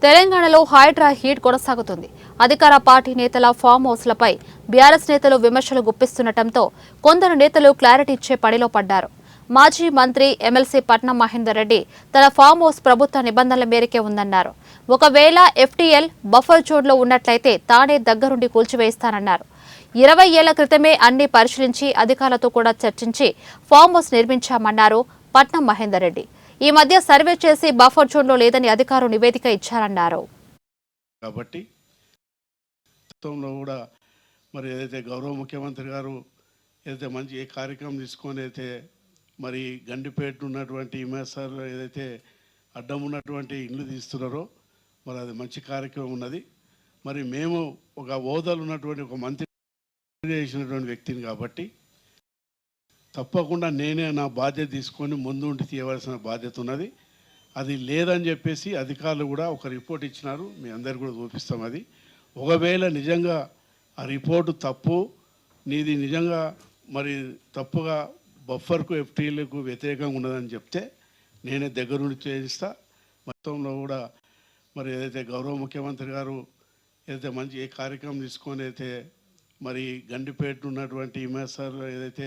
తెలంగాణలో హైడ్రా హీట్ కొనసాగుతుంది. అధికార పార్టీ నేతల ఫామ్ హౌస్లపై బీఆర్ఎస్ నేతలు విమర్శలు గుప్పిస్తుండటంతో కొందరు నేతలు క్లారిటీ ఇచ్చే పనిలో పడ్డారు. మాజీ మంత్రి ఎమ్మెల్సీ పట్నం మహేందర్ రెడ్డి తన ఫామ్ హౌస్ ప్రభుత్వ నిబంధనల మేరకే ఉందన్నారు. ఒకవేళ ఎఫ్టీఎల్ బఫర్ జోన్లో ఉన్నట్లయితే తానే దగ్గరుండి కూల్చివేస్తానన్నారు. 20 ఏళ్ల క్రితమే అన్ని పరిశీలించి అధికారులతో కూడా చర్చించి ఫామ్ హౌస్ నిర్మించామన్నారు పట్నం మహేందర్ రెడ్డి. ఈ మధ్య సర్వే చేసి బఫర్ జోన్లో లేదని అధికారులు నివేదిక ఇచ్చారన్నారు. కాబట్టి గతంలో కూడా మరి ఏదైతే గౌరవ ముఖ్యమంత్రి గారు ఏదైతే మంచి ఏ కార్యక్రమం తీసుకొని అయితే మరి గండిపేట ఉన్నటువంటి ఇమేసార్లో ఏదైతే అడ్డం ఉన్నటువంటి ఇల్లు తీస్తున్నారో మరి అది మంచి కార్యక్రమం ఉన్నది. మరి మేము ఒక హోదాలు ఉన్నటువంటి ఒక మంత్రి చేసినటువంటి వ్యక్తిని కాబట్టి తప్పకుండా నేనే నా బాధ్యత తీసుకొని ముందు ఉండి తీయవలసిన బాధ్యత ఉన్నది. అది లేదని చెప్పేసి అధికారులు కూడా ఒక రిపోర్ట్ ఇచ్చినారు, మీ అందరు కూడా చూపిస్తాం. అది ఒకవేళ నిజంగా ఆ రిపోర్టు తప్పు, నీది నిజంగా మరి తప్పుగా బఫర్కు ఎఫ్టీలకు వ్యతిరేకంగా ఉన్నదని చెప్తే నేనే దగ్గరుండి చేయిస్తా. మొత్తంలో కూడా మరి ఏదైతే గౌరవ ముఖ్యమంత్రి గారు ఏదైతే మంచి ఏ కార్యక్రమం తీసుకొని అయితే మరి గండిపేట ఉన్నటువంటి ఇమేసార్లో ఏదైతే